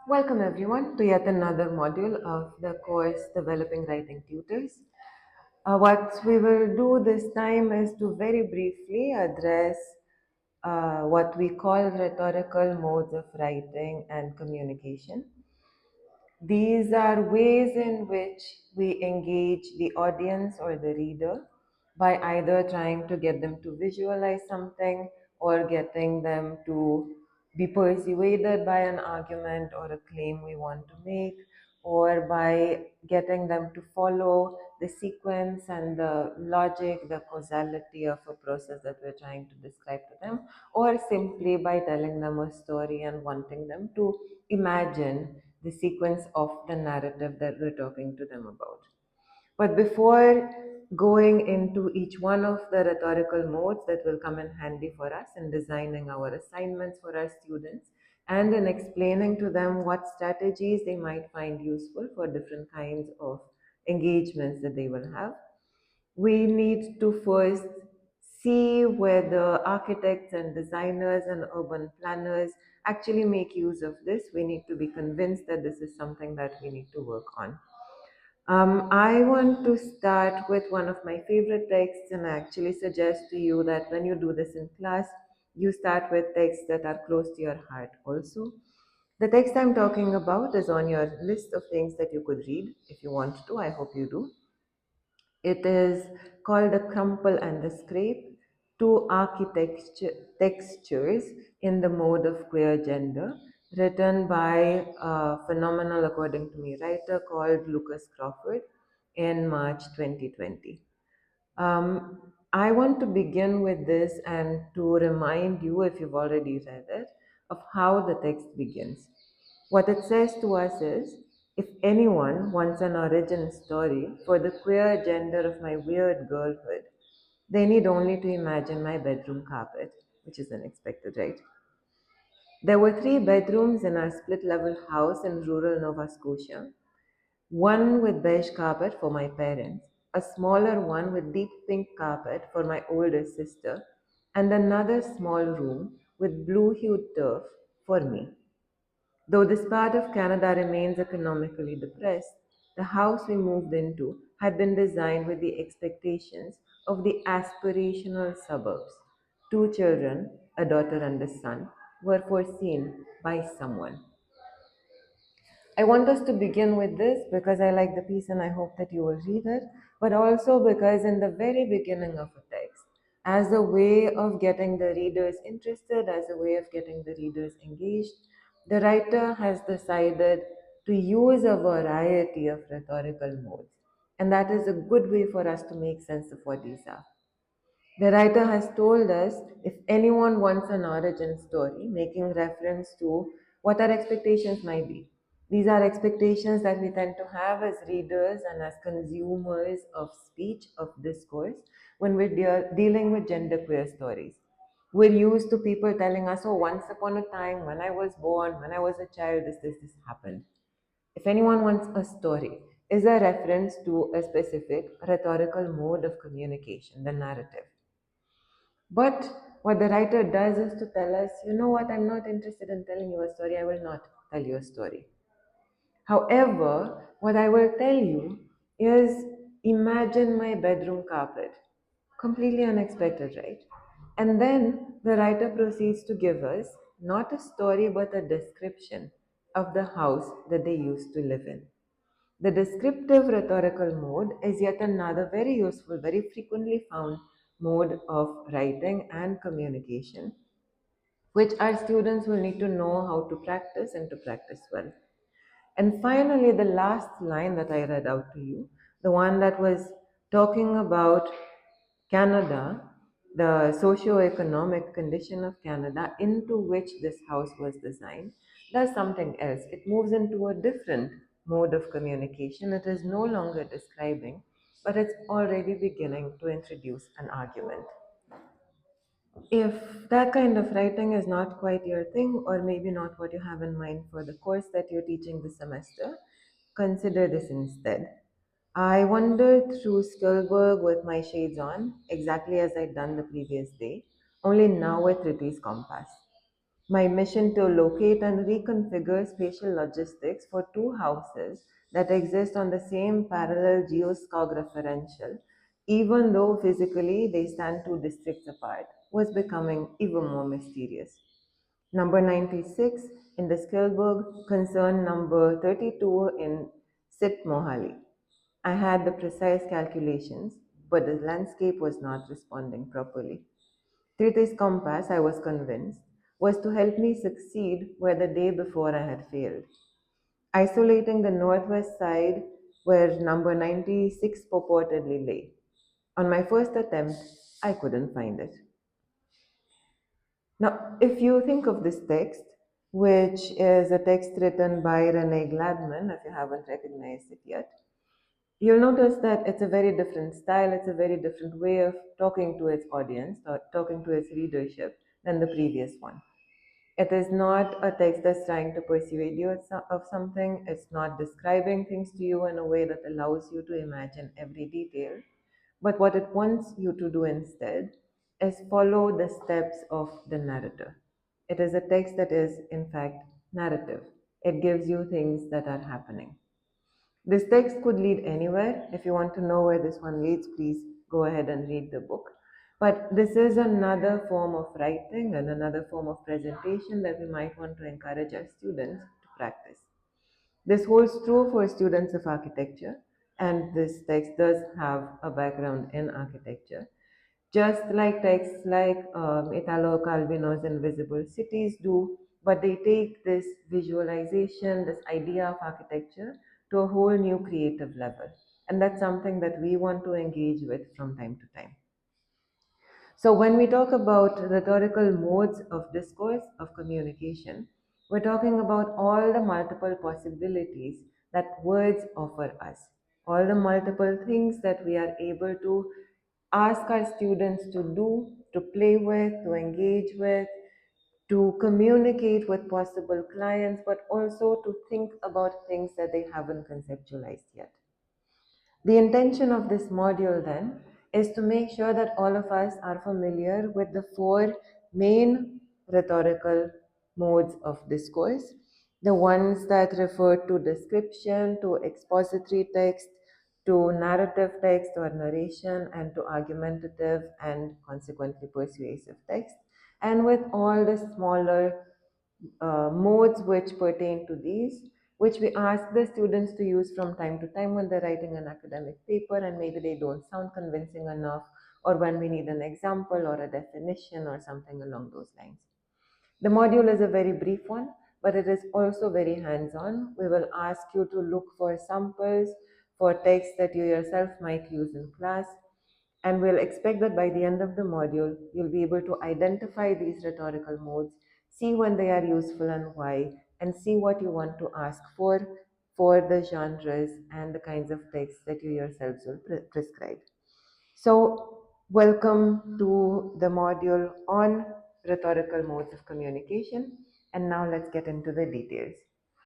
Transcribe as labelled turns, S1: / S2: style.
S1: Welcome everyone to yet another module of the course Developing Writing Tutors. What we will do this time is to very briefly address what we call rhetorical modes of writing and communication. These are ways in which we engage the audience or the reader by either trying to get them to visualize something or getting them to be persuaded by an argument or a claim we want to make, or by getting them to follow the sequence and the logic, the causality of a process that we're trying to describe to them, or simply by telling them a story and wanting them to imagine the sequence of the narrative that we're talking to them about. But before going into each one of the rhetorical modes that will come in handy for us in designing our assignments for our students and in explaining to them what strategies they might find useful for different kinds of engagements that they will have, we need to first see whether architects and designers and urban planners actually make use of this. We need to be convinced that this is something that we need to work on. I want to start with one of my favorite texts, and I actually suggest to you that when you do this in class, you start with texts that are close to your heart also. The text I'm talking about is on your list of things that you could read if you want to. I hope you do. It is called The Crumple and the Scrape, Two Architecture Textures in the Mode of Queer Gender, written by a phenomenal, according to me, writer called Lucas Crawford in March 2020. I want to begin with this and to remind you, if you've already read it, of how the text begins. What it says to us is, if anyone wants an origin story for the queer gender of my weird girlhood, they need only to imagine my bedroom carpet, which is unexpected, right? There were three bedrooms in our split level house in rural Nova Scotia, one with beige carpet for my parents, a smaller one with deep pink carpet for my older sister, and another small room with blue hued turf for me. Though this part of Canada remains economically depressed, the house we moved into had been designed with the expectations of the aspirational suburbs. Two children, a daughter and a son, were foreseen by someone. I want us to begin with this because I like the piece and I hope that you will read it, but also because in the very beginning of a text, as a way of getting the readers interested, as a way of getting the readers engaged, the writer has decided to use a variety of rhetorical modes. And that is a good way for us to make sense of what these are. The writer has told us if anyone wants an origin story, making reference to what our expectations might be. These are expectations that we tend to have as readers and as consumers of speech, of discourse, when we're dealing with genderqueer stories. We're used to people telling us, oh, once upon a time, when I was born, when I was a child, this happened. If anyone wants a story, is a reference to a specific rhetorical mode of communication, the narrative. But what the writer does is to tell us, you know what, I'm not interested in telling you a story, I will not tell you a story. However, what I will tell you is imagine my bedroom carpet. Completely unexpected, right? And then the writer proceeds to give us not a story but a description of the house that they used to live in. The descriptive rhetorical mode is yet another very useful, very frequently found mode of writing and communication, which our students will need to know how to practice and to practice well. And finally, the last line that I read out to you, the one that was talking about Canada, the socio-economic condition of Canada into which this house was designed, does something else. It moves into a different mode of communication. It is no longer describing, but it's already beginning to introduce an argument. If that kind of writing is not quite your thing, or maybe not what you have in mind for the course that you're teaching this semester, consider this instead. I wandered through Skillberg with my shades on, exactly as I'd done the previous day, only now with Riti's compass. My mission to locate and reconfigure spatial logistics for two houses that exist on the same parallel geoscographerential, even though physically they stand two districts apart, was becoming even more mysterious. Number 96 in the Skillberg concerned number 32 in Sit Mohali. I had the precise calculations, but the landscape was not responding properly. Triti's compass, I was convinced, was to help me succeed where the day before I had failed. Isolating the northwest side where number 96 purportedly lay. On my first attempt, I couldn't find it. Now, if you think of this text, which is a text written by Renee Gladman, if you haven't recognized it yet, you'll notice that it's a very different style, it's a very different way of talking to its audience, or talking to its readership than the previous one. It is not a text that's trying to persuade you of something, it's not describing things to you in a way that allows you to imagine every detail. But what it wants you to do instead is follow the steps of the narrator. It is a text that is, in fact, narrative. It gives you things that are happening. This text could lead anywhere. If you want to know where this one leads, please go ahead and read the book. But this is another form of writing and another form of presentation that we might want to encourage our students to practice. This holds true for students of architecture, and this text does have a background in architecture. Just like texts like Italo Calvino's Invisible Cities do, but they take this visualization, this idea of architecture to a whole new creative level. And that's something that we want to engage with from time to time. So, when we talk about rhetorical modes of discourse, of communication, we're talking about all the multiple possibilities that words offer us, all the multiple things that we are able to ask our students to do, to play with, to engage with, to communicate with possible clients, but also to think about things that they haven't conceptualized yet. The intention of this module then is to make sure that all of us are familiar with the four main rhetorical modes of discourse, the ones that refer to description, to expository text, to narrative text or narration, and to argumentative and consequently persuasive text, and with all the smaller modes which pertain to these, which we ask the students to use from time to time when they're writing an academic paper and maybe they don't sound convincing enough, or when we need an example or a definition or something along those lines. The module is a very brief one, but it is also very hands-on. We will ask you to look for samples for texts that you yourself might use in class, and we'll expect that by the end of the module, you'll be able to identify these rhetorical modes, see when they are useful and why, and see what you want to ask for the genres and the kinds of texts that you yourselves will prescribe. So, welcome to the module on rhetorical modes of communication. And now let's get into the details.